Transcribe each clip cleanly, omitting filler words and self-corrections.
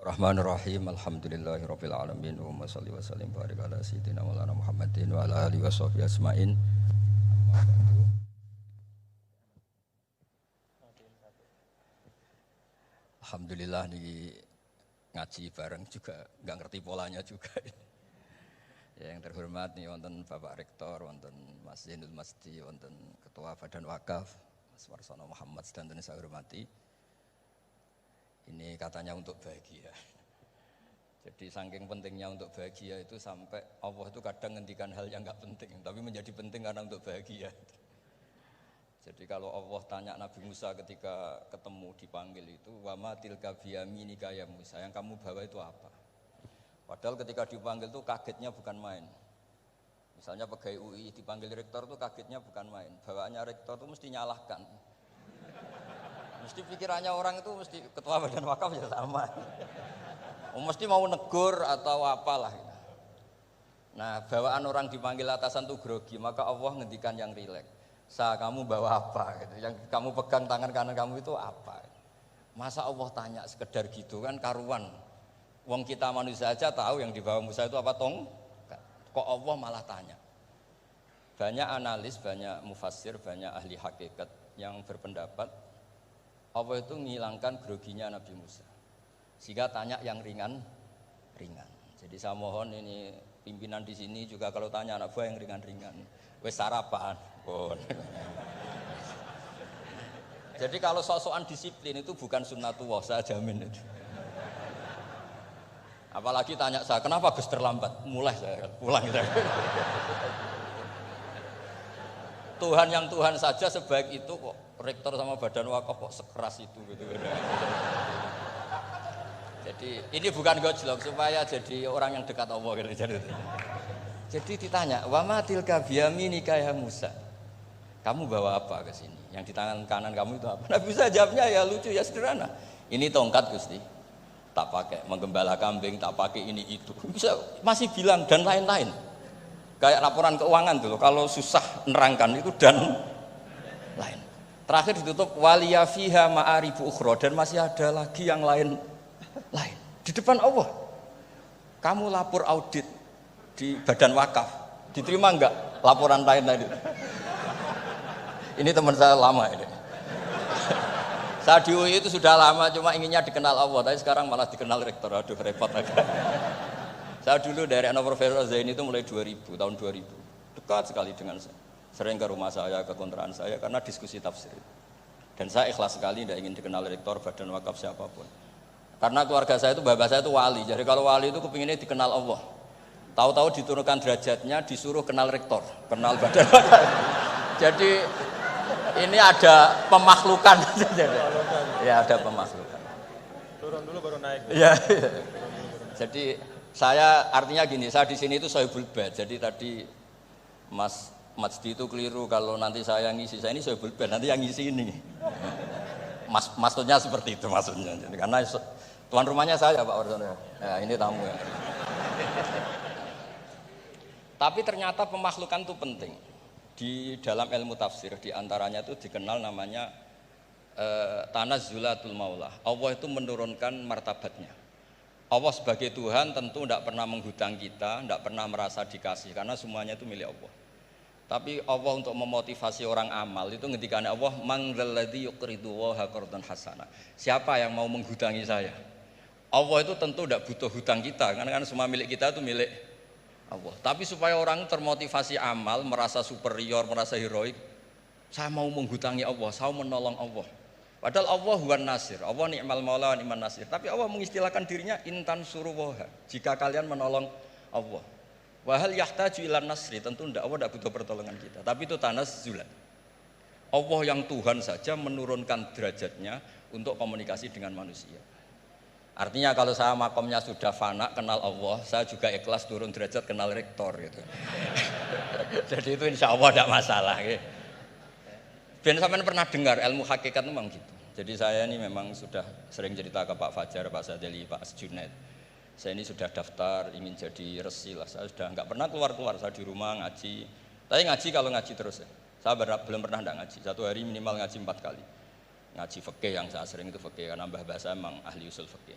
Bismillahirrahmanirrahim. Alhamdulillahirabbil alamin. Wa shalli wa sallim barik ala sayyidina Maulana Muhammadin wa ala alihi washabihi asmain. Alhamdulillah niki ngaji bareng juga enggak ngerti polanya juga. Ya, yang terhormat nih wonten Bapak Rektor, wonten Mas Zainul Masdi, wonten Ketua Badan Wakaf Mas Warsono Muhammad sedanten saya hormati. Ini katanya untuk bahagia. Jadi saking pentingnya untuk bahagia itu sampai Allah itu kadang ngendikan hal yang enggak penting, tapi menjadi penting karena untuk bahagia. Jadi kalau Allah tanya Nabi Musa ketika ketemu dipanggil itu, wa ma tilka biyaminika ya Musa, yang kamu bawa itu apa? Padahal ketika dipanggil itu kagetnya bukan main. Misalnya pegawai UI dipanggil rektor itu kagetnya bukan main. Bawaannya rektor itu mesti nyalahkan. Mesti pikirannya orang itu mesti ketua badan wakaf ya sama. Mesti mau negur atau apalah. Nah, bawaan orang dipanggil atasan itu grogi, maka Allah ngendikan yang rileks. Kamu bawa apa? Gitu. Yang kamu pegang tangan kanan kamu itu apa? Masa Allah tanya sekedar gitu kan karuan. Wong kita manusia aja tahu yang dibawa Musa itu apa tong? Kok Allah malah tanya? Banyak analis, banyak mufassir, banyak ahli hakikat yang berpendapat Allah itu menghilangkan groginya Nabi Musa. Sehingga tanya yang ringan. Jadi saya mohon ini pimpinan di sini juga kalau tanya anak buah yang ringan-ringan. Wes sarapan. Bon. Jadi kalau sok-sokan disiplin itu bukan sunnatullah, saya jamin itu. Apalagi tanya saya, kenapa Gus terlambat? Mulai saya pulang. Tuhan yang Tuhan saja sebaik itu kok rektor sama badan wakaf kok sekeras itu gitu. Jadi ini bukan gojlok supaya jadi orang yang dekat Allah gitu. Jadi ditanya, wa ma tilka biyaminika ya Musa. Kamu bawa apa ke sini? Yang di tangan kanan kamu itu apa? Nabi Musa jawabnya ya lucu ya sederhana. Ini tongkat Gusti. Tak pakai menggembala kambing, tak pakai ini itu. Bisa masih bilang dan lain-lain. Kayak laporan keuangan tuh, kalau susah nerangkan itu dan lain. Terakhir ditutup waliya fiha ma'aribu ukhra, dan masih ada lagi yang lain di depan Allah. Kamu lapor audit di badan wakaf, diterima enggak laporan lain tadi? Ini teman saya lama ini. Saya di UI itu sudah lama, cuma inginnya dikenal Allah, tapi sekarang malah dikenal rektor. Aduh repot agak. Saya dulu dari anak Profesor Zaini itu mulai 2000, tahun 2000. Dekat sekali dengan saya. Sering ke rumah saya, ke kontrakan saya karena diskusi tafsir. Dan saya ikhlas sekali tidak ingin dikenal rektor, badan wakaf siapapun. Karena keluarga saya itu, bapak saya itu wali. Jadi kalau wali itu kepinginnya dikenal Allah. Tahu-tahu diturunkan derajatnya, disuruh kenal rektor, kenal badan wakaf. Jadi ini ada pemakhlukan. Ya ada pemakhlukan. Turun dulu baru naik. Ya. Jadi saya artinya gini, saya di sini itu sohibul bed. Jadi tadi Mas Majdi itu keliru kalau nanti saya ngisi, saya ini sohibul bed, nanti yang ngisi ini. Maksudnya seperti itu maksudnya. Jadi, karena tuan rumahnya saya Pak Warsono. Ya, ini tamu ya. Tapi ternyata pemakhlukan itu penting. Di dalam ilmu tafsir diantaranya itu dikenal namanya tanazzulatul maula. Allah itu menurunkan martabatnya. Allah sebagai Tuhan tentu tidak pernah menghutang kita, tidak pernah merasa dikasih karena semuanya itu milik Allah. Tapi Allah untuk memotivasi orang amal itu ngendikane Allah mangdzalladzi yuqridu waha qardan hasana. Siapa yang mau menghutangi saya? Allah itu tentu tidak butuh hutang kita karena kan semua milik kita itu milik Allah. Tapi supaya orang termotivasi amal, merasa superior, merasa heroik, saya mau menghutangi Allah, saya mau menolong Allah. Padahal Allah huwan nasir, Allah ni'mal maula wa ni'man nasir. Tapi Allah mengistilahkan dirinya intan suruwaha, jika kalian menolong Allah. Wahal yahtaju ilan nasri, tentu tidak, Allah tidak butuh pertolongan kita. Tapi itu tanazzulan. Allah yang Tuhan saja menurunkan derajatnya untuk komunikasi dengan manusia. Artinya kalau saya makomnya sudah fana kenal Allah, saya juga ikhlas turun derajat kenal rektor gitu. Jadi itu insya Allah tidak masalah. Gitu. Ben sampean pernah dengar ilmu hakikat memang gitu. Jadi saya ini memang sudah sering cerita ke Pak Fajar, Pak Sadeli, Pak Junaid. Saya ini sudah daftar ingin jadi resi lah. Saya sudah nggak pernah keluar-keluar. Saya di rumah ngaji. Tapi ngaji kalau ngaji terus ya. Saya belum pernah nggak ngaji. Satu hari minimal ngaji 4 kali. Ngaji fikih yang saya sering itu fikih karena mbah bahasa emang ahli usul fikih.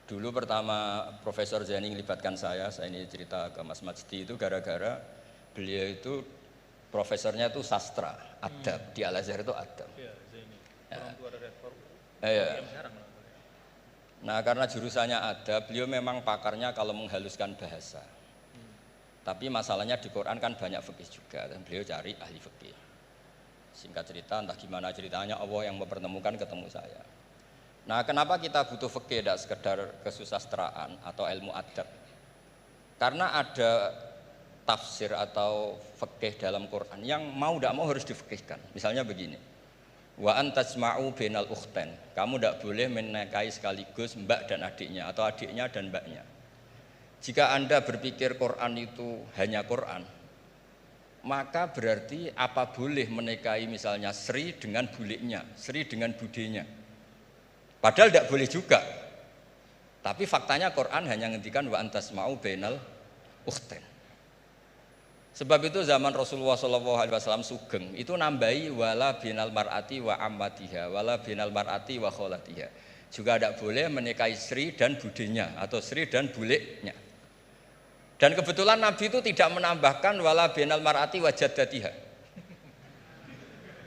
Dulu pertama Profesor Zaini melibatkan saya ini cerita ke Mas Majdi itu gara-gara beliau itu profesornya itu sastra, adab, di Al-Azhar itu adab. Iya, Zaini. Orang tua dari rektor. Iya. Nah karena jurusannya adab, beliau memang pakarnya kalau menghaluskan bahasa. Tapi masalahnya di Quran kan banyak fikih juga dan beliau cari ahli fikih. Singkat cerita, entah gimana ceritanya Allah yang mempertemukan ketemu saya. Nah, kenapa kita butuh fikih tidak sekedar kesusastraan atau ilmu adab? Karena ada tafsir atau fikih dalam Quran yang mau tidak mau harus difikihkan. Misalnya begini, wa antasma'u bainal ukhtain. Kamu tidak boleh menikahi sekaligus mbak dan adiknya atau adiknya dan mbaknya. Jika Anda berpikir Quran itu hanya Quran, maka berarti apa boleh menikahi misalnya Sri dengan buliknya, Sri dengan budenya. Padahal tidak boleh juga. Tapi faktanya Quran hanya ngendikan wa antasma'u bainal ukhtain. Sebab itu zaman Rasulullah SAW sugeng itu nambahi wala binal mar'ati wa ammatiha wala binal mar'ati wa kholatiha. Juga tidak boleh menikahi Sri dan budenya atau Sri dan buliknya. Dan kebetulan Nabi itu tidak menambahkan wala binal mar'ati wa jaddatiha.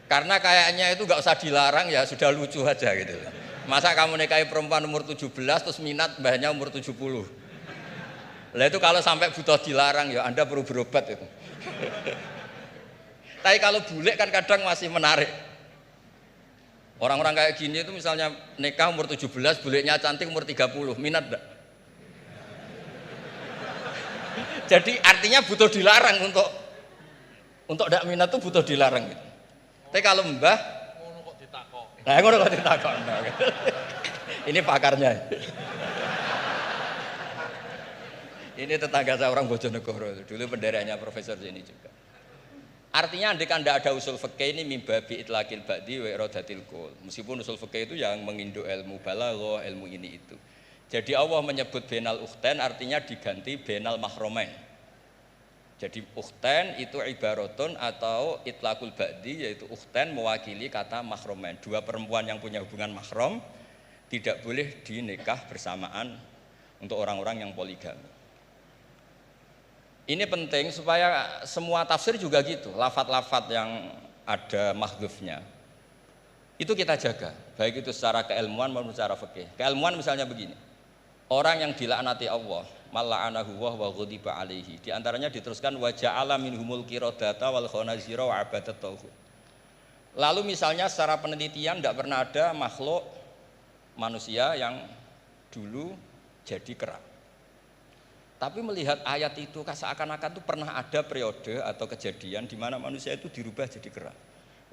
Karena kayaknya itu nggak usah dilarang ya sudah lucu aja gitu. Masa kamu nikahi perempuan umur 17 terus minat mbahnya umur 70. Lah itu kalau sampai butuh dilarang ya Anda perlu berobat itu. Tapi kalau bulik kan kadang masih menarik. Orang-orang kayak gini itu misalnya nikah umur 17, buliknya cantik umur 30, minat enggak? Jadi artinya butuh dilarang untuk enggak minat itu butuh dilarang gitu. Tapi kalau mbah nah, ngono kok ditakon. Ini pakarnya. Ini tetangga saya orang Bojonegoro dulu penderanya Profesor Zaini juga. Artinya andai kan tidak ada usul fikih ini mimbabi itlaqil ba'di wa iradatil qul. Meskipun usul fikih itu yang menginduk ilmu balaghah, ilmu ini itu. Jadi Allah menyebut bainal ukhtain artinya diganti bainal mahromain. Jadi ukhtain itu ibaratun atau itlaqul ba'di yaitu ukhtain mewakili kata mahromain. Dua perempuan yang punya hubungan mahram tidak boleh dinikah bersamaan untuk orang-orang yang poligami. Ini penting supaya semua tafsir juga gitu, lafat-lafat yang ada mahdzufnya. Itu kita jaga, baik itu secara keilmuan maupun secara fikih. Keilmuan misalnya begini. Orang yang dilaknati Allah, mala'anahu wa ghadiba alaihi. Di antaranya diteruskan wa ja'ala minhumul qiradata wal khanazira wa abadat tauhid. Lalu misalnya secara penelitian tidak pernah ada makhluk manusia yang dulu jadi kera. Tapi melihat ayat itu seakan-akan itu pernah ada periode atau kejadian di mana manusia itu dirubah jadi kera.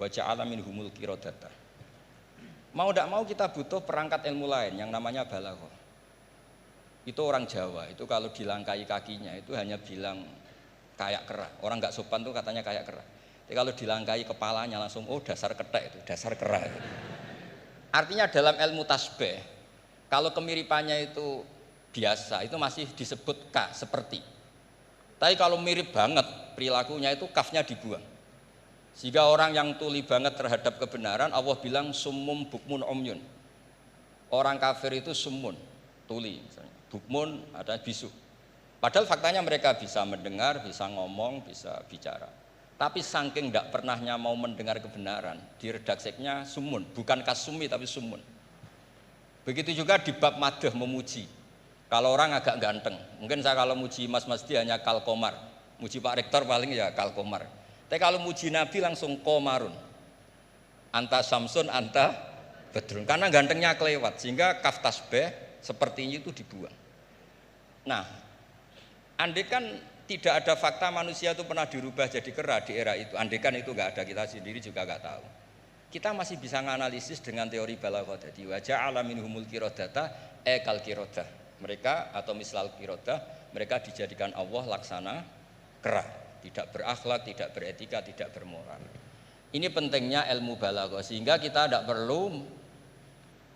Wa ja'ala minhumul qiradata. Mau tidak mau kita butuh perangkat ilmu lain yang namanya balaghah. Itu orang Jawa, itu kalau dilangkai kakinya itu hanya bilang kayak kera. Orang nggak sopan tuh katanya kayak kera. Tapi kalau dilangkai kepalanya langsung, oh dasar ketek itu, dasar kera. Artinya dalam ilmu tasbih, kalau kemiripannya itu biasa, itu masih disebut ka, seperti. Tapi kalau mirip banget perilakunya itu kafnya dibuang. Sehingga orang yang tuli banget terhadap kebenaran, Allah bilang summum bukmun umyun. Orang kafir itu summun, tuli misalnya. Bukmun ada bisu. Padahal faktanya mereka bisa mendengar, bisa ngomong, bisa bicara. Tapi saking tidak pernahnya mau mendengar kebenaran, di redaksinya sumun, bukan kasumi tapi sumun. Begitu juga di bab madh memuji. Kalau orang agak ganteng, mungkin saya kalau muji Mas Masdi hanya kalkomar, muji Pak Rektor paling ya kalkomar. Tapi kalau muji Nabi langsung komarun, anta samsun, anta bedrun. Karena gantengnya kelewat, sehingga kaf tasbih seperti itu dibuang. Nah, andai kan tidak ada fakta manusia itu pernah dirubah jadi kera di era itu, andai kan itu nggak ada, kita sendiri juga nggak tahu. Kita masih bisa menganalisis dengan teori balaghah. Jadi wajah alamin humul kirodata ekal kirodah. Mereka atau mislal kirodah, mereka dijadikan Allah laksana kera, tidak berakhlak, tidak beretika, tidak bermoral. Ini pentingnya ilmu balaghah, sehingga kita tidak perlu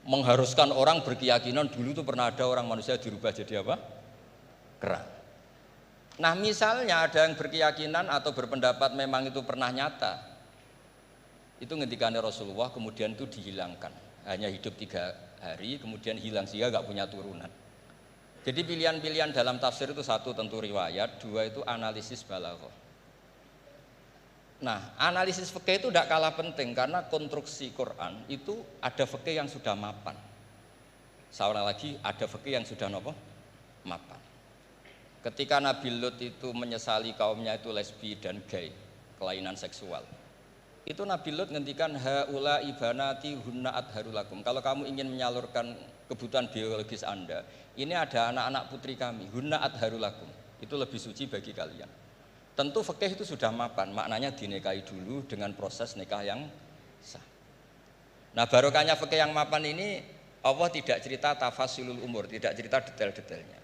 mengharuskan orang berkeyakinan dulu itu pernah ada orang manusia dirubah jadi apa? Kera. Nah misalnya ada yang berkeyakinan atau berpendapat memang itu pernah nyata, itu ngendikannya Rasulullah kemudian itu dihilangkan, hanya hidup 3 hari kemudian hilang sehingga nggak punya turunan. Jadi pilihan-pilihan dalam tafsir itu satu tentu riwayat, dua itu analisis balaghah. Nah, analisis fikih itu tidak kalah penting karena konstruksi Quran itu ada fikih yang sudah mapan. Seorang lagi ada fikih yang sudah mapan. Ketika Nabi Lut itu menyesali kaumnya itu lesbi dan gay, kelainan seksual. Itu Nabi Lut ngendikan haula ibanati hunna adharulakum. Kalau kamu ingin menyalurkan kebutuhan biologis Anda, ini ada anak-anak putri kami, hunna adharulakum. Itu lebih suci bagi kalian. Tentu fikih itu sudah mapan, maknanya dinikahi dulu dengan proses nikah yang sah. Nah, barokahnya fikih yang mapan ini Allah tidak cerita tafasilul umur, tidak cerita detail-detailnya.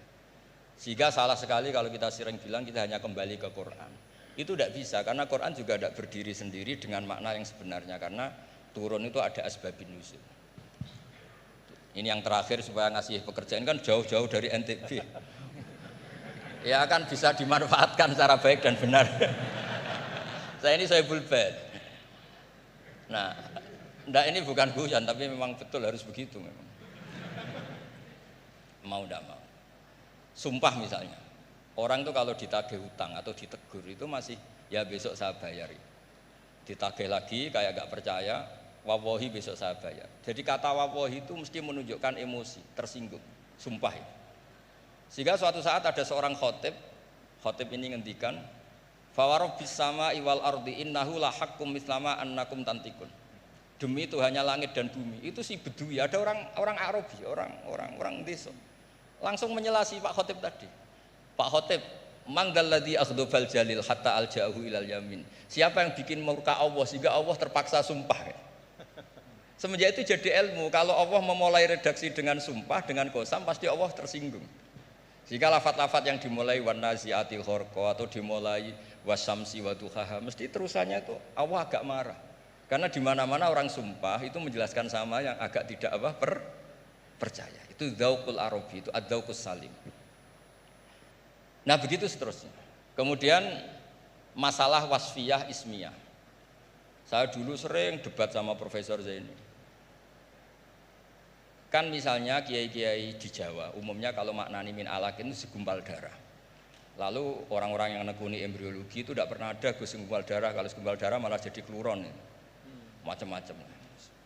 Sehingga salah sekali kalau kita sering bilang kita hanya kembali ke Quran. Itu tidak bisa karena Quran juga tidak berdiri sendiri dengan makna yang sebenarnya karena turun itu ada asbabun nuzul. Ini yang terakhir supaya ngasih pekerjaan kan jauh-jauh dari NTB. Ya kan bisa dimanfaatkan secara baik dan benar. Saya ini Sohibul Bait. Nah, enggak ini bukan guyon tapi memang betul harus begitu memang. Mau enggak mau. Sumpah misalnya, orang itu kalau ditagih hutang atau ditegur itu masih ya besok saya bayar. Ditagih lagi kayak gak percaya, wawahi besok saya bayar. Jadi kata wawahi itu mesti menunjukkan emosi, tersinggung, sumpah. Sehingga suatu saat ada seorang khotib ini ngendikan, fawarobbis sama iwal ardi innahu la haqqum mislama annakum tantikun. Demi Tuhannya langit dan bumi. Itu si Bedui, ada orang Arabi, orang desa. Langsung menyelasi Pak Khotib tadi. Pak Khotib, mangdalladzi akhdhafal jalil hatta alja'ahu ilal yamin. Siapa yang bikin murka Allah sehingga Allah terpaksa sumpah. Semenjak itu jadi ilmu, kalau Allah memulai redaksi dengan sumpah, dengan qasam pasti Allah tersinggung. Jika lafat-lafat yang dimulai wan naziati gharqa atau dimulai wasamsi wa duhaha, mesti terusannya itu Allah agak marah. Karena di mana-mana orang sumpah itu menjelaskan sama yang agak tidak percaya. Itu dzauqul arabi, itu adzauqus salim. Nah, begitu seterusnya. Kemudian masalah wasfiyah ismiyah. Saya dulu sering debat sama Profesor Zaini. Kan misalnya kiai-kiai di Jawa, umumnya kalau maknani min alakin itu segumpal darah. Lalu orang-orang yang nekuni embriologi itu tidak pernah ada segumpal darah, kalau segumpal darah malah jadi kluron. Macam-macam.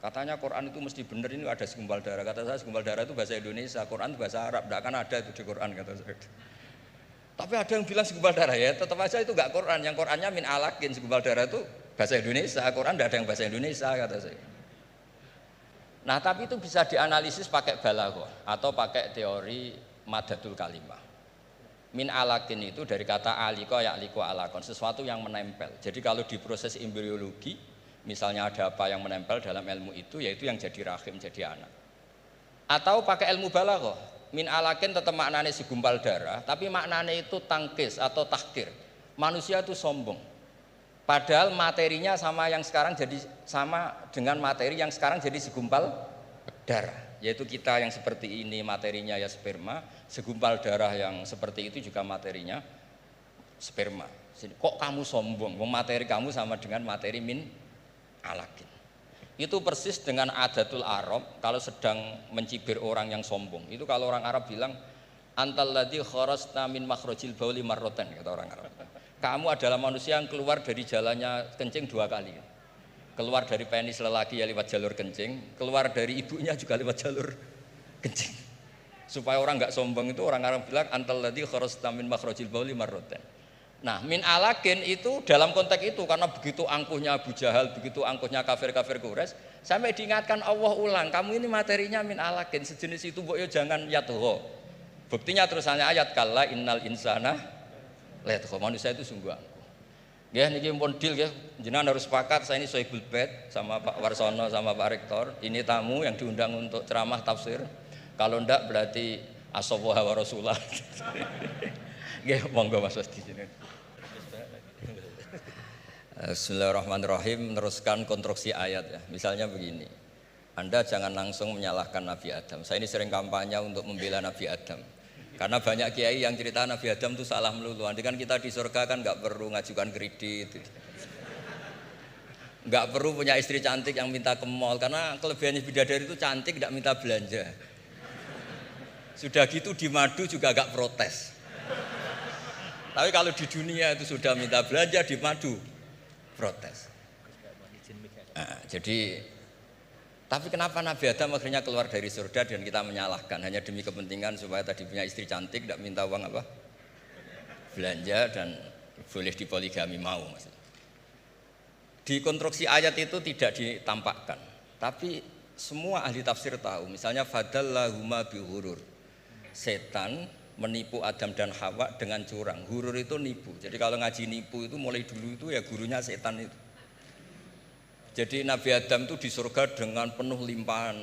Katanya Quran itu mesti benar ini ada segumpal darah. Kata saya segumpal darah itu bahasa Indonesia, Quran itu bahasa Arab. Tidak akan ada itu di Quran kata saya. Tapi ada yang bilang segumpal darah ya, tetap aja itu enggak Quran. Yang Qurannya min alakin, segumpal darah itu bahasa Indonesia. Quran tidak ada yang bahasa Indonesia kata saya. Nah, tapi itu bisa dianalisis pakai balaghah atau pakai teori madatul kalimah. Min alakin itu dari kata aliko ya'liku alakon, sesuatu yang menempel. Jadi kalau di proses embriologi misalnya ada apa yang menempel dalam ilmu itu, yaitu yang jadi rahim, jadi anak. Atau pakai ilmu balaghah, min alakin tetap maknanya segumpal darah, tapi maknanya itu tangkis atau tahkir. Manusia itu sombong. Padahal materinya sama yang sekarang jadi sama dengan materi yang sekarang jadi segumpal darah. Yaitu kita yang seperti ini materinya ya sperma, segumpal darah yang seperti itu juga materinya sperma. Kok kamu sombong? Materi kamu sama dengan materi min alakin. Itu persis dengan adatul Arab kalau sedang mencibir orang yang sombong. Itu kalau orang Arab bilang antal ladzi kharajta min makhrajil bauli marratan, kata orang Arab. Kamu adalah manusia yang keluar dari jalannya kencing 2 kali. Keluar dari penis lelaki ya lewat jalur kencing, keluar dari ibunya juga lewat jalur kencing. Supaya orang enggak sombong itu orang Arab bilang antal ladzi kharajta min makhrajil bauli marratan. Nah, min alakin itu dalam konteks itu karena begitu angkuhnya Abu Jahal, begitu angkuhnya kafir-kafir Quraisy, sampai diingatkan Allah ulang, kamu ini materinya min alakin, sejenis itu mbok yo jangan yatho. Buktinya terusannya ayat kalla innal insana layatho, manusia itu sungguh angkuh. Nggih niki pun deal nggih, jenengan harus sepakat saya ini Sohibul Bait sama Pak Warsono sama Pak Rektor, ini tamu yang diundang untuk ceramah tafsir. Kalau ndak berarti asawaha wa rasulah. Nggih monggo Mas Wasti jenengan. Bismillahirrahmanirrahim, meneruskan konstruksi ayat ya. Misalnya begini, Anda jangan langsung menyalahkan Nabi Adam. Saya ini sering kampanye untuk membela Nabi Adam. Karena banyak kiai yang cerita Nabi Adam itu salah melulu. Nanti kan kita di surga kan nggak perlu ngajukan kredit, nggak perlu punya istri cantik yang minta ke mall. Karena kelebihannya bidadari itu cantik, tidak minta belanja. Sudah gitu di madu juga agak protes. Tapi kalau di dunia itu sudah minta belanja di madu protes. Nah, jadi tapi kenapa Nabi Adam akhirnya keluar dari surga dan kita menyalahkan hanya demi kepentingan supaya tadi punya istri cantik tidak minta uang apa? Belanja dan boleh dipoligami mau maksudnya. Di konstruksi ayat itu tidak ditampakkan, tapi semua ahli tafsir tahu. Misalnya fadallahuma bihurur. Setan menipu Adam dan Hawa dengan curang. Hurur itu nipu. Jadi kalau ngaji nipu itu mulai dulu itu ya gurunya setan itu. Jadi Nabi Adam itu di surga dengan penuh limpahan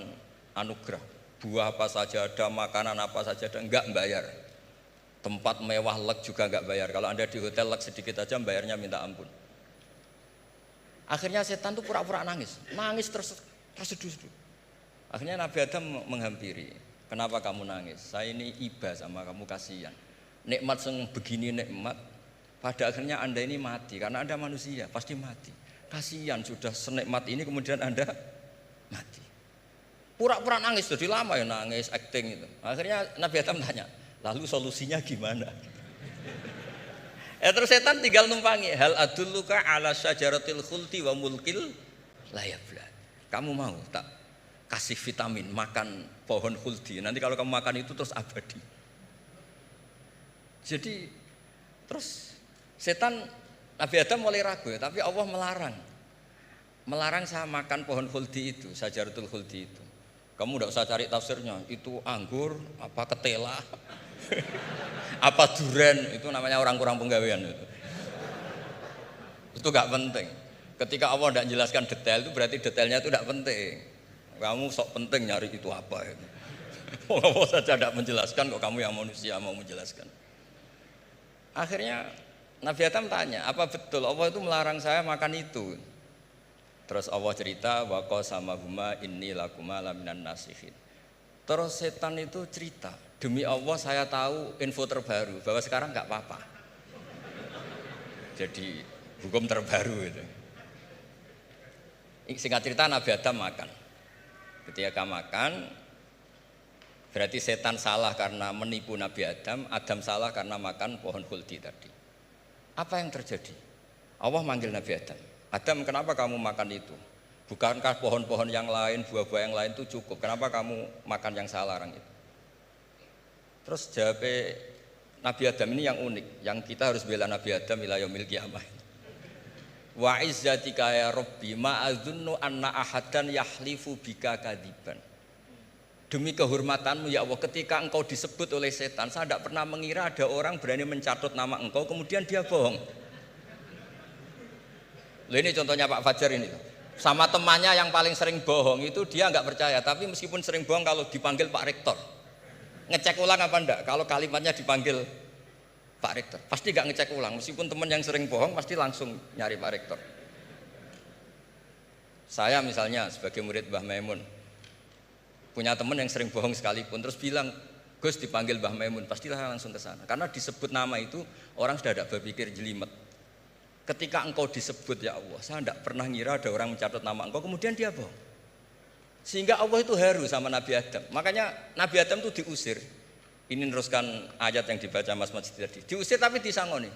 anugerah. Buah apa saja ada, makanan apa saja ada, enggak bayar. Tempat mewah leg juga enggak bayar. Kalau Anda di hotel leg sedikit aja bayarnya minta ampun. Akhirnya setan itu pura-pura nangis terseduh-seduh. Akhirnya Nabi Adam menghampiri. Kenapa kamu nangis? Saya ini iba sama kamu, kasihan. Nikmat yang begini nikmat, pada akhirnya Anda ini mati. Karena Anda manusia, pasti mati. Kasihan sudah senikmat ini kemudian Anda mati. Pura-pura nangis, jadi lama ya nangis, acting itu. Akhirnya Nabi Adam tanya, lalu solusinya gimana? Terus setan tinggal numpangi. Hal adulluka ala syajaratil khuldi wa mulkil la yabla. Kamu mau tak kasih vitamin makan pohon khuldi? Nanti kalau kamu makan itu terus abadi. Jadi terus setan Nabi Adam mulai ragu, tapi Allah melarang saya makan pohon khuldi itu, syajaratul khuldi itu. Kamu tidak usah cari tafsirnya, itu anggur, apa ketela, apa duren, itu namanya orang kurang penggawean itu. Itu gak penting. Ketika Allah tidak menjelaskan detail itu berarti detailnya itu tidak penting. Kamu sok penting nyari itu apa itu. Allah saja tidak menjelaskan, kok kamu yang manusia mau menjelaskan. Akhirnya Nabi Adam tanya, apa betul Allah itu melarang saya makan itu? Terus Allah cerita, wa qasamahuma inni lakuma laminan nasihin. Terus setan itu cerita, demi Allah saya tahu info terbaru bahwa sekarang nggak apa-apa. Jadi hukum terbaru itu. Singkat cerita Nabi Adam makan. Ketika makan, berarti setan salah karena menipu Nabi Adam, Adam salah karena makan pohon khuldi tadi. Apa yang terjadi? Allah manggil Nabi Adam. Adam, kenapa kamu makan itu? Bukankah pohon-pohon yang lain, buah-buah yang lain itu cukup? Kenapa kamu makan yang saya larang itu? Terus jawab Nabi Adam ini yang unik, yang kita harus bela Nabi Adam ila yaumil qiyamah. Wa izzatika ya Rabbi ma adzunnu anna ahadan yahlifu bika kadziban. Demi kehormatanmu ya Allah, ketika engkau disebut oleh setan, saya tidak pernah mengira ada orang berani mencatut nama engkau kemudian dia bohong. Loh, ini contohnya Pak Fajar ini. Sama temannya yang paling sering bohong itu dia nggak percaya, tapi meskipun sering bohong kalau dipanggil Pak Rektor, ngecek ulang apa enggak? Kalau kalimatnya dipanggil Pak Rektor, pasti nggak ngecek ulang. Meskipun teman yang sering bohong pasti langsung nyari Pak Rektor. Saya misalnya sebagai murid Mbah Maimun, punya teman yang sering bohong sekalipun, terus bilang, Gus dipanggil Mbah Maimun, pastilah langsung ke sana. Karena disebut nama itu, orang sudah tidak berpikir jelimet. Ketika engkau disebut ya Allah, saya tidak pernah ngira ada orang mencatat nama engkau, kemudian dia bohong. Sehingga Allah itu haru sama Nabi Adam. Makanya Nabi Adam itu diusir. Ini meneruskan ayat yang dibaca Mas Majid tadi. Diusir tapi disangoni.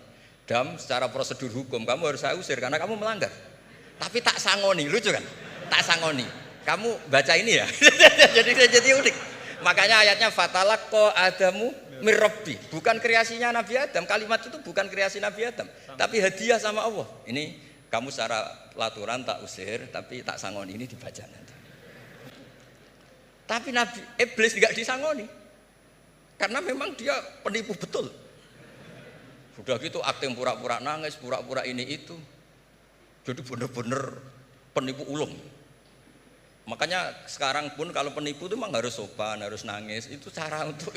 Dam, secara prosedur hukum, kamu harus saya usir karena kamu melanggar. Tapi tak sangoni, lucu kan? Tak sangoni. Kamu baca ini ya, jadi unik. Makanya ayatnya fatalaqqa Adamu mir Rabbi, bukan kreasinya Nabi Adam. Kalimat itu bukan kreasi Nabi Adam, tapi hadiah sama Allah. Ini kamu secara laturan tak usir, tapi tak sangoni, ini dibaca nanti. Tapi Nabi Iblis tidak disangoni, karena memang dia penipu betul. Sudah gitu akting pura-pura nangis, pura-pura ini itu, jadi benar-benar penipu ulung. Makanya sekarang pun kalau penipu itu memang harus sopan, harus nangis, itu cara untuk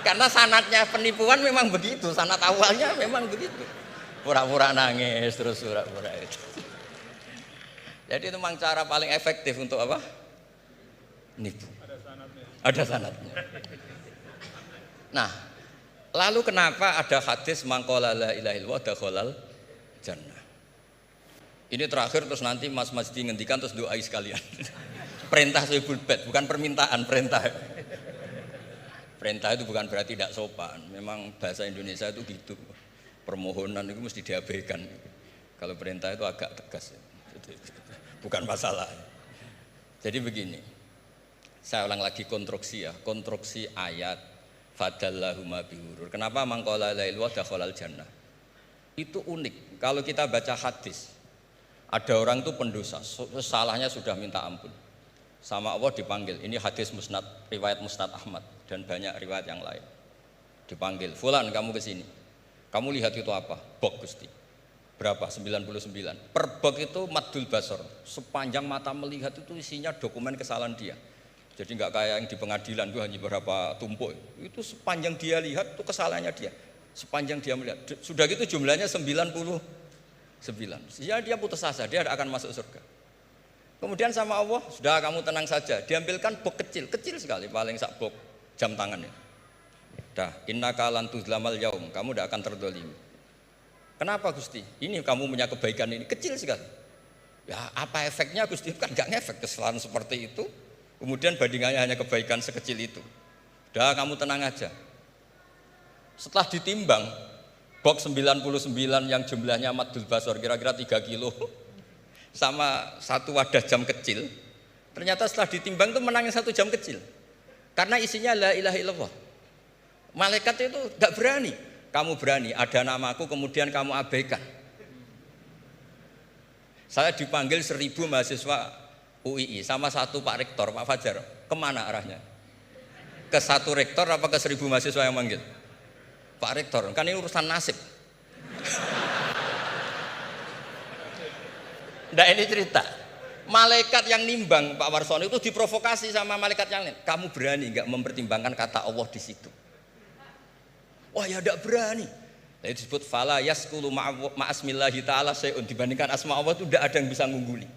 karena sanatnya penipuan memang begitu, sanat awalnya memang begitu, pura-pura nangis terus pura-pura itu. Jadi itu memang cara paling efektif untuk apa? Nipu. Ada sanatnya. Nah, lalu kenapa ada hadis mangqala la ilaha illallah dakhalal jannah? Ini terakhir terus nanti Mas Masdi ngendikan terus doai sekalian. Perintah Sohibul Bait, bukan permintaan, perintah. Perintah itu bukan berarti tidak sopan. Memang bahasa Indonesia itu gitu. Permohonan itu mesti diabaikan. Kalau perintah itu agak tegas. Bukan masalah. Jadi begini. Saya ulang lagi konstruksi ya. Konstruksi ayat fadallahuma bihurur. Kenapa mangqala la ilaha dakhalal jannah? Itu unik. Kalau kita baca hadis, ada orang itu pendosa, salahnya sudah minta ampun. Sama Allah dipanggil. Ini hadis musnad, riwayat Musnad Ahmad dan banyak riwayat yang lain. Dipanggil, "Fulan, kamu ke sini. Kamu lihat itu apa?" "Bok, Gusti." "Berapa?" 99. Per bok itu maddul basor. Sepanjang mata melihat itu isinya dokumen kesalahan dia. Jadi enggak kayak yang di pengadilan itu hanya beberapa tumpuk. Itu sepanjang dia lihat itu kesalahannya dia. Sepanjang dia melihat. Sudah gitu jumlahnya 99. Ya dia putus asa, dia akan masuk surga. Kemudian sama Allah, sudah kamu tenang saja. Diambilkan bok kecil, kecil sekali, paling sak bok jam tangannya. Dah, innaka lan tuzlamal yaum, kamu tidak akan terdolimi. Kenapa Gusti? Ini kamu punya kebaikan ini kecil sekali. Ya apa efeknya Gusti? Kan nggak ngefek kesalahan seperti itu. Kemudian bandingannya hanya kebaikan sekecil itu. Dah, kamu tenang aja. Setelah ditimbang, box 99 yang jumlahnya maddul basor kira-kira 3 kilo sama satu wadah jam kecil, ternyata setelah ditimbang itu menangin 1 jam kecil karena isinya la ilaha illallah. Malaikat itu gak berani. Kamu berani, ada namaku kemudian kamu abaikan. Saya dipanggil 1000 mahasiswa UII sama satu Pak Rektor, Pak Fajar. Kemana arahnya? Ke satu rektor apa ke 1000 mahasiswa yang manggil? Pak Rektor, kan ini urusan nasib. Nah ini cerita. Malaikat yang nimbang Pak Warsono itu diprovokasi sama malaikat yang lain. Kamu berani nggak mempertimbangkan kata Allah di situ? Wah ya tidak berani. Nah, itu disebut fala yaskulu ma'asmillahi ta'ala sayun. Dibandingkan asma Allah itu tidak ada yang bisa ngungguli.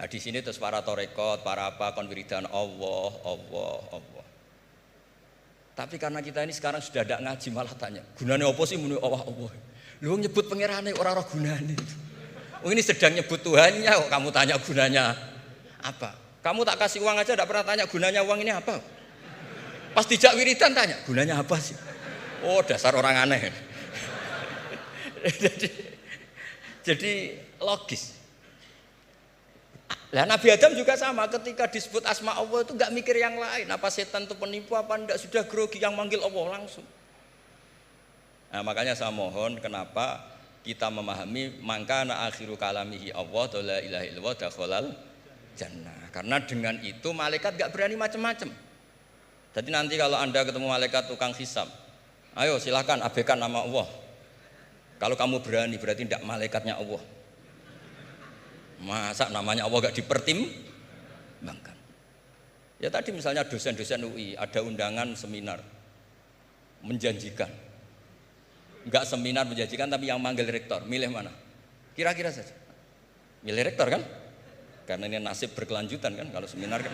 Nah, di sini terus para torekot, para apa konwiridan Allah. Tapi karena kita ini sekarang sudah tidak ngaji malah tanya, gunanya apa sih muni Allah? Lu nyebut pangerane ora gunane. Oh ini sedang nyebut Tuhannya kok kamu tanya gunanya apa? Kamu tak kasih uang aja tidak pernah tanya gunanya uang ini apa? Pas dijak wiridan tanya, gunanya apa sih? Oh dasar orang aneh. jadi logis. Lah Nabi Adam juga sama, ketika disebut asma Allah itu enggak mikir yang lain, apa setan itu penipu apa enggak, sudah grogi yang manggil Allah langsung. Nah, makanya saya mohon kenapa kita memahami mangkana akhiru kalamihi Allah la ilaha illallah dakhalal jannah. Karena dengan itu malaikat enggak berani macam-macam. Jadi nanti kalau Anda ketemu malaikat tukang hisab, ayo silakan abaikan nama Allah. Kalau kamu berani berarti tidak malaikatnya Allah. Masa namanya Allah gak dipertimbangkan? Ya tadi misalnya dosen-dosen UI ada undangan seminar menjanjikan. Enggak seminar menjanjikan tapi yang manggil rektor, milih mana? Kira-kira saja. Milih rektor kan? Karena ini nasib berkelanjutan kan kalau seminar kan.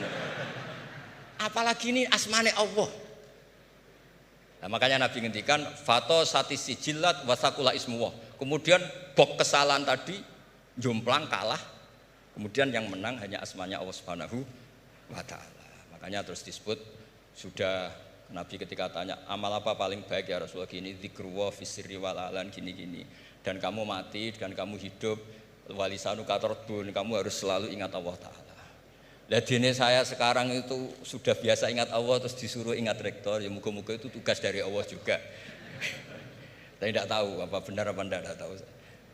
Apalagi ini asmane Allah. Nah, makanya Nabi ngendikan fato satisi jilat wasakula ismuwah. Kemudian bok kesalahan tadi jomplang kalah. Kemudian yang menang hanya asmanya Allah Subhanahu wa ta'ala. Makanya terus disebut, sudah Nabi ketika tanya, amal apa paling baik ya Rasulullah, gini, zikrullah fisirri walalan gini-gini. Dan kamu mati, dan kamu hidup, walisanu katordun, kamu harus selalu ingat Allah ta'ala. Lah dene saya sekarang itu sudah biasa ingat Allah, terus disuruh ingat rektor, ya muka-muka itu tugas dari Allah juga. Saya tidak tahu apa benar apa tidak tahu.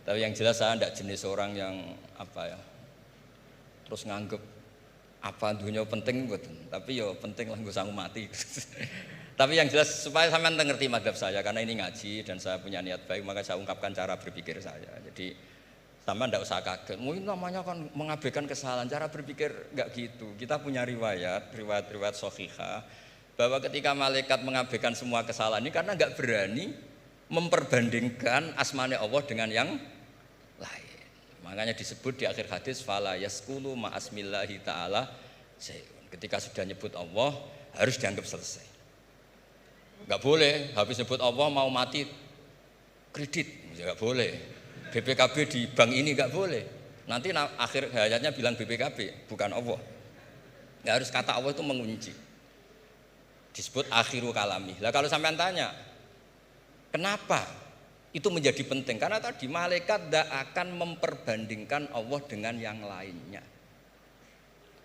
Tapi yang jelas saya tidak jenis orang yang apa ya, terus nganggep apa dunia penting betul, tapi ya penting lah gue sanggup mati. Tapi yang jelas supaya sampean ngerti madhab saya, karena ini ngaji dan saya punya niat baik, maka saya ungkapkan cara berpikir saya. Jadi sampean tidak usah kaget. Mungkin namanya kan mengabaikan kesalahan, cara berpikir enggak gitu. Kita punya riwayat sahihah bahwa ketika malaikat mengabaikan semua kesalahan ini karena enggak berani memperbandingkan asmane Allah dengan yang lain. Makanya disebut di akhir hadis fala yaskulu ma'asmillahi ta'ala sayun. Ketika sudah nyebut Allah harus dianggap selesai. Enggak boleh habis nyebut Allah mau mati kredit, enggak boleh. BPKB di bank ini enggak boleh. Nanti akhir hayatnya bilang BPKB bukan Allah. Enggak harus kata Allah itu mengunci. Disebut akhiru kalami. Lah kalau sampean tanya, kenapa itu menjadi penting? Karena tadi malaikat tidak akan memperbandingkan Allah dengan yang lainnya.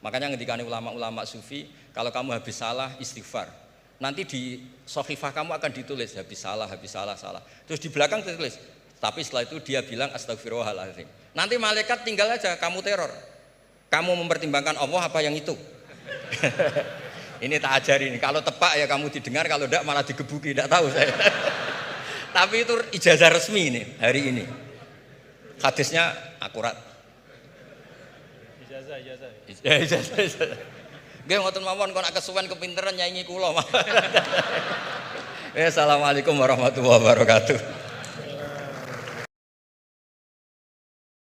Makanya ketika ulama-ulama sufi, kalau kamu habis salah istighfar, nanti di sohifah kamu akan ditulis habis salah, salah. Terus di belakang ditulis, tapi setelah itu dia bilang astagfirullahaladzim. Nanti malaikat tinggal aja kamu teror. Kamu mempertimbangkan Allah apa yang itu? Ini tak ajarin. Kalau tepak ya kamu didengar, kalau tidak malah digebuki. Tidak tahu saya. Tapi itu ijazah resmi ini hari ini. Hadisnya akurat. Ijazah. Nggih ngoten mawon kok nak kesuwen kepinteran nyanyi kula. Assalamualaikum warahmatullahi wabarakatuh.